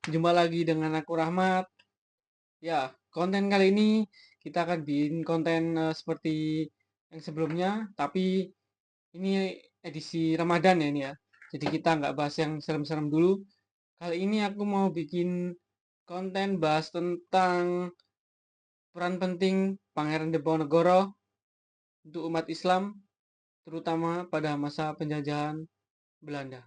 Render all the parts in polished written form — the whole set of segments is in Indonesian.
Jumpa lagi dengan aku Rahmat. Ya, konten kali ini kita akan bikin konten seperti yang sebelumnya, tapi ini edisi Ramadan ya ini ya. Jadi kita nggak bahas yang serem-serem dulu. Kali ini aku mau bikin konten bahas tentang peran penting Pangeran Diponegoro untuk umat Islam, terutama pada masa penjajahan Belanda.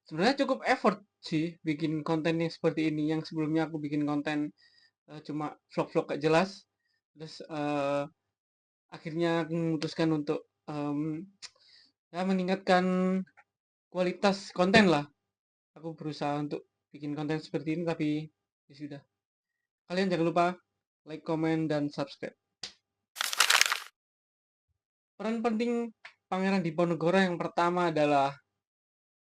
Sebenarnya cukup effort sih bikin konten yang seperti ini. Yang sebelumnya aku bikin konten cuma vlog-vlog gak jelas. Terus akhirnya aku memutuskan untuk ya meningkatkan kualitas konten lah. Aku berusaha untuk bikin konten seperti ini, tapi ya sudah. Kalian jangan lupa like, comment, dan subscribe. Peran penting Pangeran Diponegoro yang pertama adalah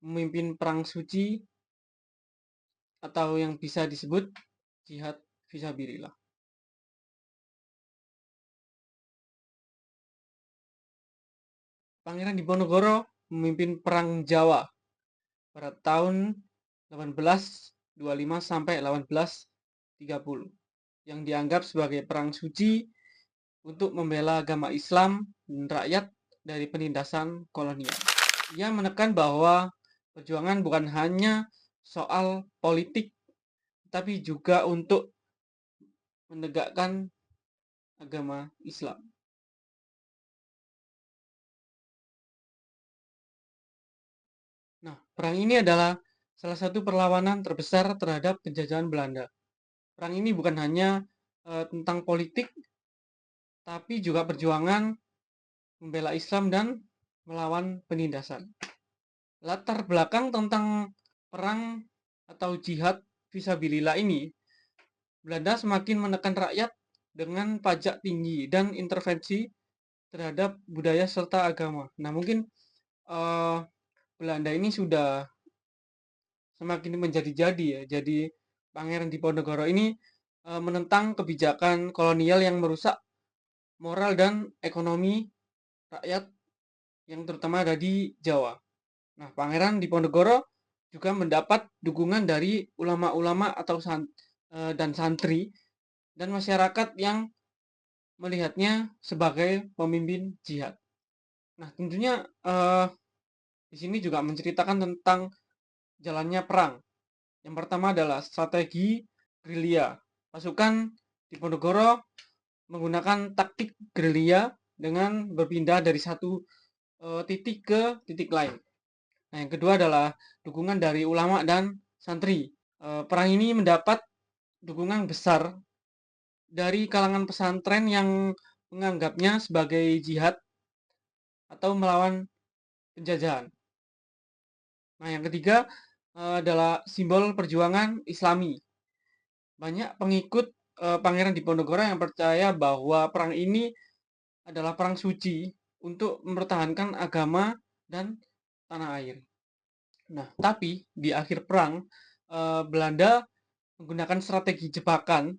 memimpin perang suci atau yang bisa disebut jihad fisabilillah. Pangeran Diponegoro memimpin perang Jawa pada tahun 1825 sampai 1830 yang dianggap sebagai perang suci untuk membela agama Islam dan rakyat dari penindasan kolonial. Ia menekan bahwa perjuangan bukan hanya soal politik, tapi juga untuk menegakkan agama Islam. Nah, perang ini adalah salah satu perlawanan terbesar terhadap penjajahan Belanda. Perang ini bukan hanya tentang politik, tapi juga perjuangan membela Islam dan melawan penindasan. Latar belakang tentang perang atau jihad fisabilillah ini, Belanda semakin menekan rakyat dengan pajak tinggi dan intervensi terhadap budaya serta agama. Nah, mungkin uh, Belanda ini sudah semakin menjadi-jadi ya. Jadi Pangeran Diponegoro ini menentang kebijakan kolonial yang merusak moral dan ekonomi rakyat yang terutama ada di Jawa. Nah, Pangeran Diponegoro juga mendapat dukungan dari ulama-ulama atau dan santri dan masyarakat yang melihatnya sebagai pemimpin jihad. Nah, tentunya di sini juga menceritakan tentang jalannya perang. Yang pertama adalah strategi gerilya. Pasukan Diponegoro menggunakan taktik gerilya dengan berpindah dari satu titik ke titik lain. Nah, yang kedua adalah dukungan dari ulama dan santri. Perang ini mendapat dukungan besar dari kalangan pesantren yang menganggapnya sebagai jihad atau melawan penjajahan. Nah, yang ketiga adalah simbol perjuangan Islami. Banyak pengikut Pangeran Diponegoro yang percaya bahwa perang ini adalah perang suci untuk mempertahankan agama dan tanah air. Nah, tapi di akhir perang, Belanda menggunakan strategi jebakan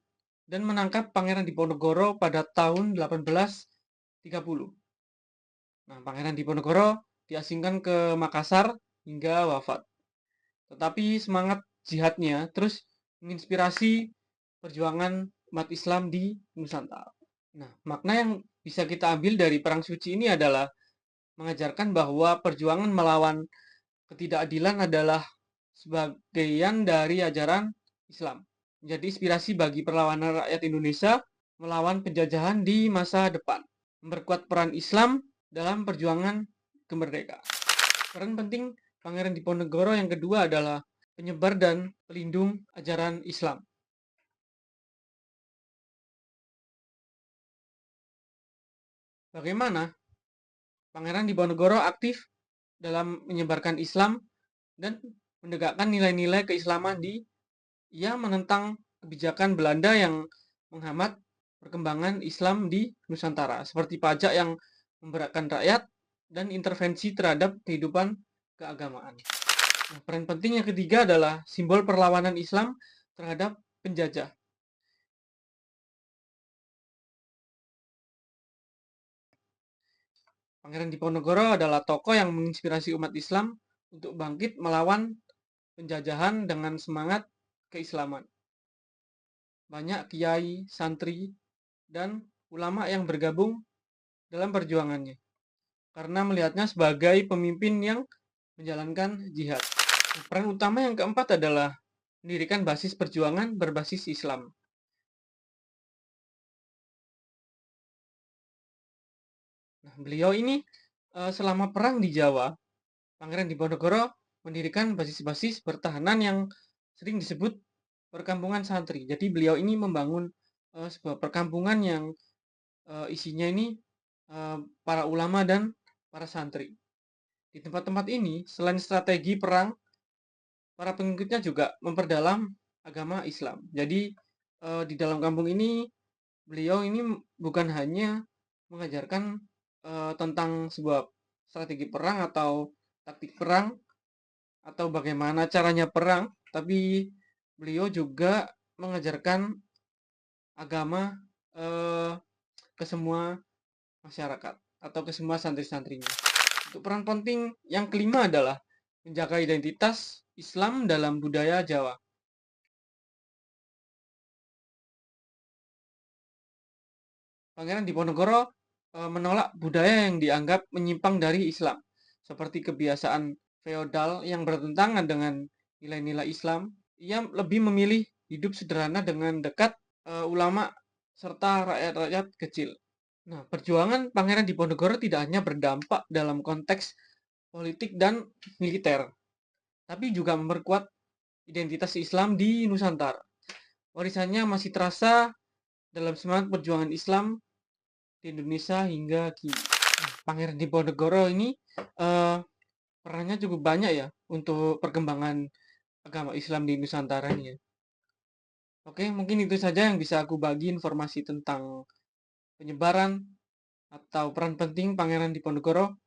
dan menangkap Pangeran Diponegoro pada tahun 1830. Nah, Pangeran Diponegoro diasingkan ke Makassar hingga wafat. Tetapi semangat jihadnya terus menginspirasi perjuangan umat Islam di Nusantara. Nah, makna yang bisa kita ambil dari perang suci ini adalah mengajarkan bahwa perjuangan melawan ketidakadilan adalah sebagian dari ajaran Islam. Menjadi inspirasi bagi perlawanan rakyat Indonesia melawan penjajahan di masa depan. Memperkuat peran Islam dalam perjuangan kemerdekaan. Peran penting Pangeran Diponegoro yang kedua adalah penyebar dan pelindung ajaran Islam. Bagaimana Pangeran Diponegoro aktif dalam menyebarkan Islam dan menegakkan nilai-nilai keislaman ia menentang kebijakan Belanda yang menghambat perkembangan Islam di Nusantara, seperti pajak yang memberatkan rakyat dan intervensi terhadap kehidupan keagamaan. Nah, peran penting yang ketiga adalah simbol perlawanan Islam terhadap penjajah. Pangeran Diponegoro adalah tokoh yang menginspirasi umat Islam untuk bangkit melawan penjajahan dengan semangat keislaman. Banyak kiai, santri, dan ulama yang bergabung dalam perjuangannya karena melihatnya sebagai pemimpin yang menjalankan jihad. Peran utama yang keempat adalah mendirikan basis perjuangan berbasis Islam. Nah, beliau ini selama perang di Jawa, Pangeran Diponegoro mendirikan basis-basis pertahanan yang sering disebut perkampungan santri. Jadi beliau ini membangun sebuah perkampungan yang isinya ini para ulama dan para santri. Di tempat-tempat ini, selain strategi perang, para pengikutnya juga memperdalam agama Islam. Jadi di dalam kampung ini beliau ini bukan hanya mengajarkan tentang sebuah strategi perang atau taktik perang atau bagaimana caranya perang, tapi beliau juga mengajarkan agama eh, ke semua masyarakat atau ke semua santri-santrinya. Untuk peran penting yang kelima adalah menjaga identitas Islam dalam budaya Jawa. Pangeran Diponegoro menolak budaya yang dianggap menyimpang dari Islam, seperti kebiasaan feodal yang bertentangan dengan nilai-nilai Islam. Ia lebih memilih hidup sederhana dengan dekat ulama serta rakyat-rakyat kecil. Nah, perjuangan Pangeran Diponegoro tidak hanya berdampak dalam konteks politik dan militer, tapi juga memperkuat identitas Islam di Nusantara. Warisannya masih terasa dalam semangat perjuangan Islam di Indonesia hingga kini. Pangeran Diponegoro ini eh, perannya cukup banyak ya untuk perkembangan agama Islam di Nusantara ini ya. Oke, mungkin itu saja yang bisa aku bagi informasi tentang penyebaran atau peran penting Pangeran Diponegoro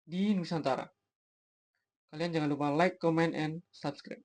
di Nusantara. Kalian jangan lupa like, comment, and subscribe.